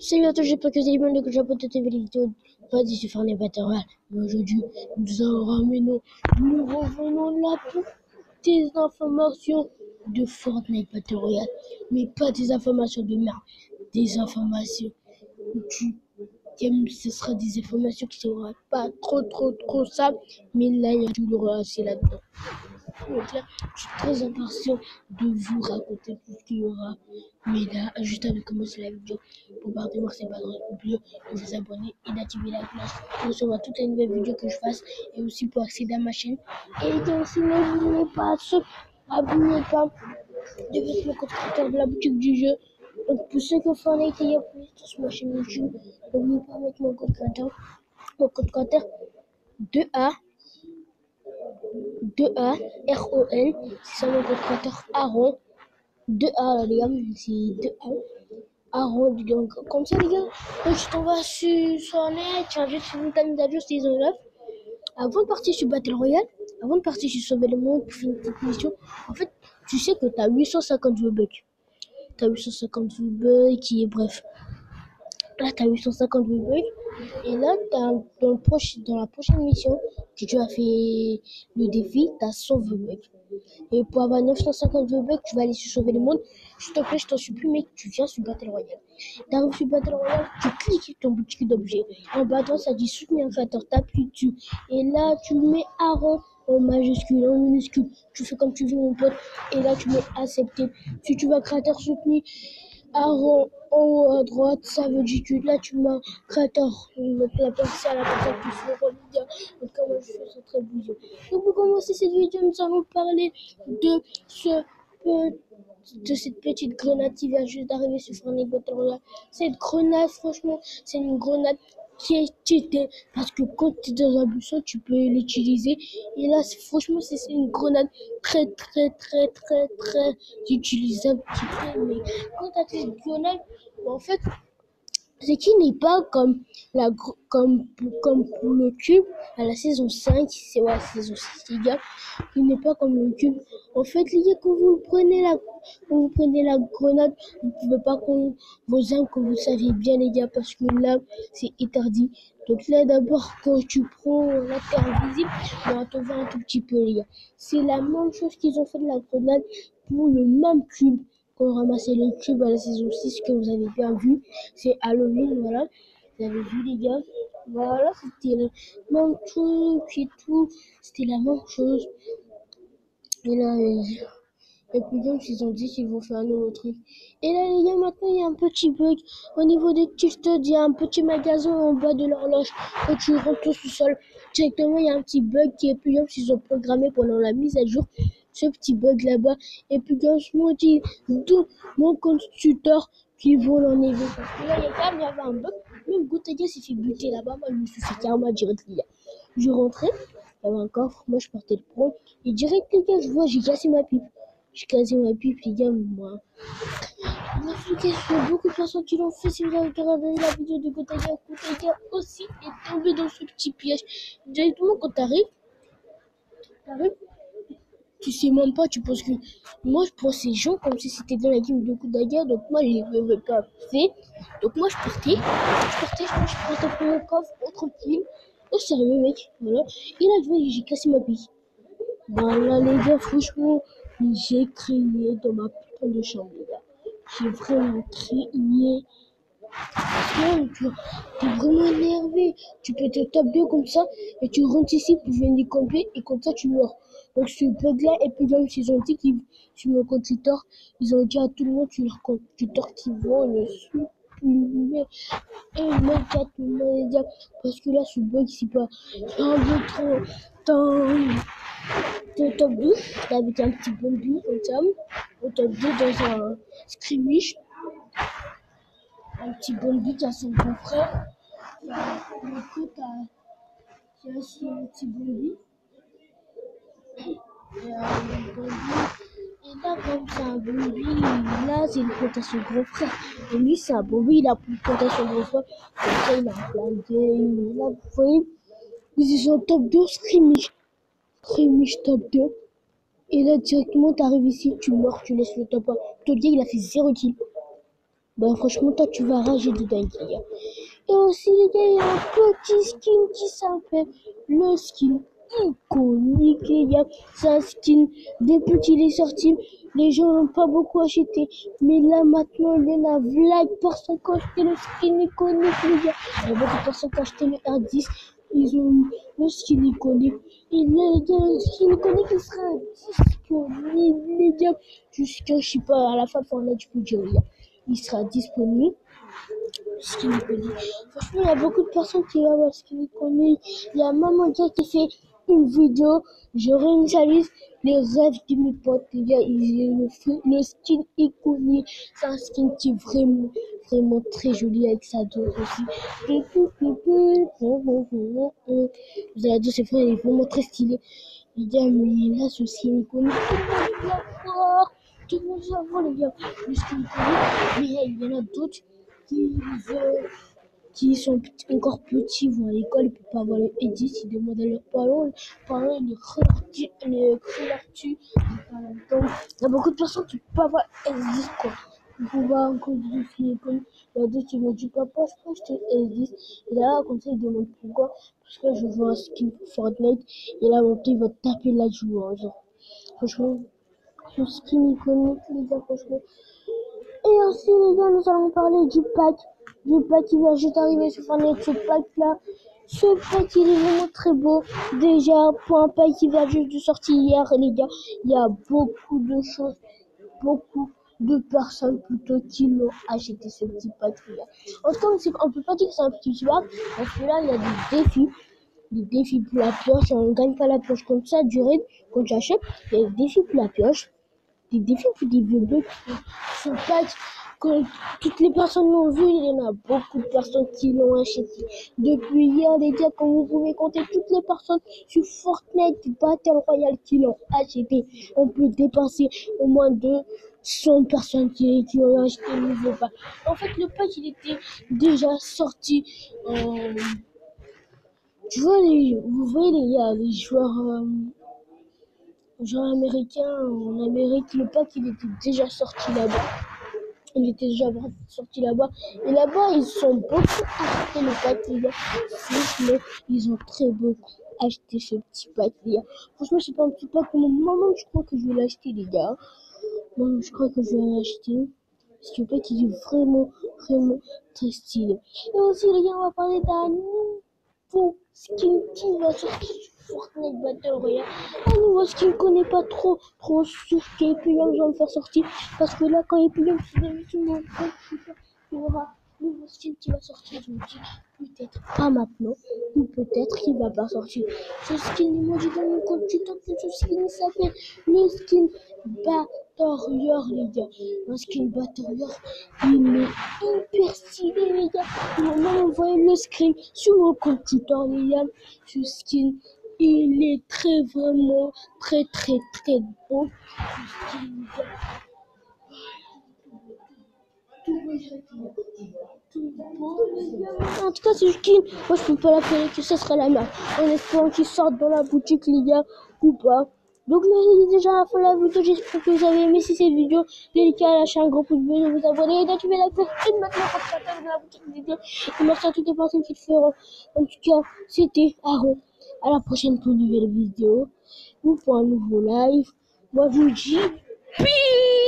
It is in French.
Salut à tous, j'espère que vous allez bien, que j'ai apporté cette vidéo. Pas d'ici faire les batteries. Mais aujourd'hui, nous revenons là pour des informations de Fortnite Battle Royale. Mais pas des informations de merde, des informations du game. Ce sera des informations qui ne seront pas trop ça. Mais là, il y a du lourd assez là-dedans. Donc là, je suis très impatient de vous raconter tout ce qu'il y aura. Mais là, juste avant de commencer la vidéo, bombardez-moi ces ballons bleus, de vous abonner et d'activer la cloche pour recevoir toutes les nouvelles vidéos que je fasse et aussi pour accéder à ma chaîne. Et donc, si n'oubliez pas, abonnez pas de votre le code créateur de la boutique du jeu. Donc, pour ceux qui font les télé plus sur ma chaîne YouTube, n'oubliez pas de mettre mon code créateur 2A. 2A, RON, c'est ça mon code créateur Aaron. 2A, les gars, c'est 2A. Aaron, donc, comme ça, les gars, quand tu t'en vas sur net, tu ajoutes sur ta mise à jour saison 9. Avant de partir sur Battle Royale, avant de partir sur Sauver le Monde pour faire une petite mission, en fait, tu sais que tu as 850 bugs. Tu as 850 bugs qui est bref. Là, tu as 850 bugs. Et là, dans la prochaine mission que tu as fait le défi, tu as 100 bugs. Et pour avoir 950 bugs, tu vas aller sur Sauver le Monde. S'il te plaît, je t'en supplie, mec, tu viens sur Battle Royale. T'arrives sur Battle Royale, tu cliques sur ton boutique d'objets. En bas, ça dit soutenir un créateur, t'appuies dessus. Et là, tu mets Aaron en majuscule, en minuscule. Tu fais comme tu veux, mon pote. Et là, tu mets accepter. Si tu vas créateur soutenu, Aaron en haut à droite, ça veut dire que là, tu mets créateur. La personne à la personne qui se relie. Donc, comment je fais ça très bouillon. Donc, pour commencer cette vidéo, nous allons parler de cette petite grenade qui vient juste d'arriver sur Fortnite Battle Royale. Cette grenade, franchement, c'est une grenade qui est cheatée parce que quand tu es dans un buisson, tu peux l'utiliser. Et là, franchement, c'est une grenade très utilisable. Mais quand tu as cette grenade, en fait, ce qui n'est pas comme pour le cube à la saison 5, c'est la saison 6, les gars, il n'est pas comme le cube. En fait, les gars, quand vous prenez la grenade, vous ne pouvez pas prendre vos armes, comme vous savez bien, les gars, parce que là, c'est interdit. Donc là, d'abord, quand tu prends la terre invisible, on te voit un tout petit peu, les gars. C'est la même chose qu'ils ont fait de la grenade pour le même cube. Quand on ramassait le cube à la saison 6 que vous avez bien vu, c'est Halloween, voilà. Vous avez vu, les gars, voilà, c'était le même truc et tout, c'était la même chose. Et là, et puis donc, ils ont dit qu'ils vont faire un nouveau truc. Et là, les gars, maintenant, il y a un petit bug. Au niveau des t-shirts, il y a un petit magasin en bas de l'horloge. Quand tu rentres au sous-sol, directement, il y a un petit bug qui est plus ils ont programmé pendant la mise à jour ce petit bug là-bas. Et puis, quand je me dis, d'où mon constructeur qui vole en éveil. Parce que là, il y avait un bug. Même Goutaga s'est fait buter là-bas. Moi, je me suis fait carrément direct, les gars. Je rentrais, il y avait un coffre. Moi, je partais le prendre. Et direct, les gars, je vois, j'ai cassé ma pipe. J'ai cassé ma pipe, les gars, moi. En Afrique, il y a beaucoup de personnes qui l'ont fait. Si vous avez regardé la vidéo de Goutaga aussi est tombé dans ce petit piège. Directement, quand t'arrives, tu sais même pas, tu penses que. Moi, je prends ces gens comme si c'était dans la game de Goutaga, donc moi, je les avais pas fait. Donc, moi, je partais, je partais pour mon coffre, tranquille. Oh, sérieux, mec, voilà. Et là, je vois, j'ai cassé ma pipe. Voilà, les gars, franchement, j'ai crié dans ma putain de chambre, les gars. J'ai vraiment crié. Parce que t'es vraiment énervé. Tu peux te top 2 comme ça et tu rentres ici pour venir camper et comme ça tu meurs. Donc ce bug là, et puis même s'ils ont dit qu'ils sur mon constructeur, ils ont dit à tout le monde sur leur constructeur qu'ils vont le supprimer. Et immédiatement, les gars, parce que là ce bug c'est pas un peu trop dans top 2 avec un petit bombi comme ça, au top 2 dans un scrimmage. Un petit bombi qui a son grand frère. Le côte qui a aussi un petit bombi. Et là, comme c'est un bombi, là, c'est le compte à son grand frère. Et lui, c'est un bombi, il a plus le compte à son grand frère. Comme ça, il a plein de games. Là, vous voyez, ils sont top 2 scrimmage. Scrimmage top 2. Et là, directement, t'arrives ici, tu meurs, tu laisses le top 1. Ton gars, il a fait 0 kill. Ben franchement, toi, tu vas rager dedans, les gars. Et aussi, les gars, il y a un petit skin qui s'appelle le skin iconique, les gars. C'est un skin, depuis qu'il est sorti, les gens n'ont pas beaucoup acheté. Mais là, maintenant, il y en a plein de personnes qui ont acheté le skin iconique, les gars. Il y a beaucoup de personnes qui ont acheté le R10. Ils ont eu le skin iconique. Et là, les gars, le skin iconique, il sera disponible, les gars. Jusqu'à, je sais pas, à la fin de Fortnite, je peux dire, les gars. Il sera disponible. Skin iconique. Franchement, il y a beaucoup de personnes qui vont voir Skin iconique. Il y a maman gars qui fait une vidéo. Je réinitialise les rêves de mes potes. Les gars, ils ont fait le skin iconique. C'est un skin qui est vraiment, vraiment très joli avec sa dos aussi. Vous allez dire, c'est vrai, il est vraiment très stylé. Les gars, mais là, ce skin iconique, tout le monde veut l'avoir. Tout le monde veut l'avoir, les gars. Le skin iconique. Mais il y en a d'autres qui sont encore petits, vont à l'école, ils ne peuvent pas avoir le Edis, ils demandent à leurs parents ils les dessus. Donc, il y a beaucoup de personnes qui ne peuvent pas avoir S10, quoi. Ils peuvent voir encore du film, il y a d'autres qui vont dire, papa, je peux acheter S10. Et là, comme ça, ils demandent pourquoi. Parce que je veux un skin Fortnite. Et là, mon petit va taper la joue, genre. Franchement, ce skin iconique, les gars, franchement. Et aussi, les gars, nous allons parler du pack. Du pack qui vient juste d'arriver sur Fortnite. Ce pack-là, ce pack, il est vraiment très beau. Déjà, pour un pack qui vient juste de sortir hier, les gars, il y a beaucoup de choses, beaucoup de personnes plutôt qui l'ont acheté ce petit pack, les gars. En tout cas, on peut pas dire que c'est un petit pack, parce que là, il y a des défis pour la pioche. On ne gagne pas la pioche comme ça, du raid, quand tu achètes. Il y a des défis pour la pioche. Des défis pour des vieux bugs. Ce pack, quand toutes les personnes l'ont vu, il y en a beaucoup de personnes qui l'ont acheté. Depuis hier, les gars, quand vous pouvez compter toutes les personnes sur Fortnite Battle Royale qui l'ont acheté, on peut dépasser au moins 200 personnes qui ont acheté le nouveau pack. En fait, le pack, il était déjà sorti. Tu vois, vous voyez, les joueurs. Genre américain, en Amérique, le pack il était déjà sorti là-bas. Il était déjà sorti là-bas. Et là-bas, ils sont beaucoup acheté le pack, les gars. Mais ils ont très beaucoup acheté ce petit pack, les gars. Franchement, c'est pas un petit pack. Maman, je crois que je vais l'acheter, les gars. Moi, je crois que je vais l'acheter. Parce que le pack, il est vraiment, vraiment très stylé. Et aussi, les gars, on va parler d'un nouveau skin qui va sortir sur Fortnite Battle Royale. Un nouveau skin qu'on n'est pas trop sûr qu'il est payant, je vais le faire sortir. Parce que là, quand il est payant, vous avez tout le monde. Il y aura un nouveau skin qui va sortir. Je me dis, peut-être pas maintenant, ou peut-être qu'il va pas sortir. Ce skin, ils m'ont dit dans mon compte TikTok que ce skin s'appelle le skin Battle, les gars. Un skin Battle, il est hyper stylé, les gars. Ils m'ont envoyé le screen sur mon compte TikTok, les gars. Ce skin, il est très vraiment très beau. Ce skin, les gars. En tout cas, c'est skin. Moi, je peux pas l'appeler que ça sera la merde. En espérant qu'il sorte dans la boutique, les gars, ou pas. Donc là, c'est déjà la fin de la vidéo. J'espère que vous avez aimé cette vidéo. N'hésitez pas à lâcher un gros pouce bleu, de vous abonner et d'activer la cloche. Et maintenant, quand ça dans la boutique vidéo. Et merci à toutes les personnes qui le feront. En tout cas, c'était Aaron. À la prochaine pour une nouvelle vidéo ou pour un nouveau live. Moi, je vous dis peace.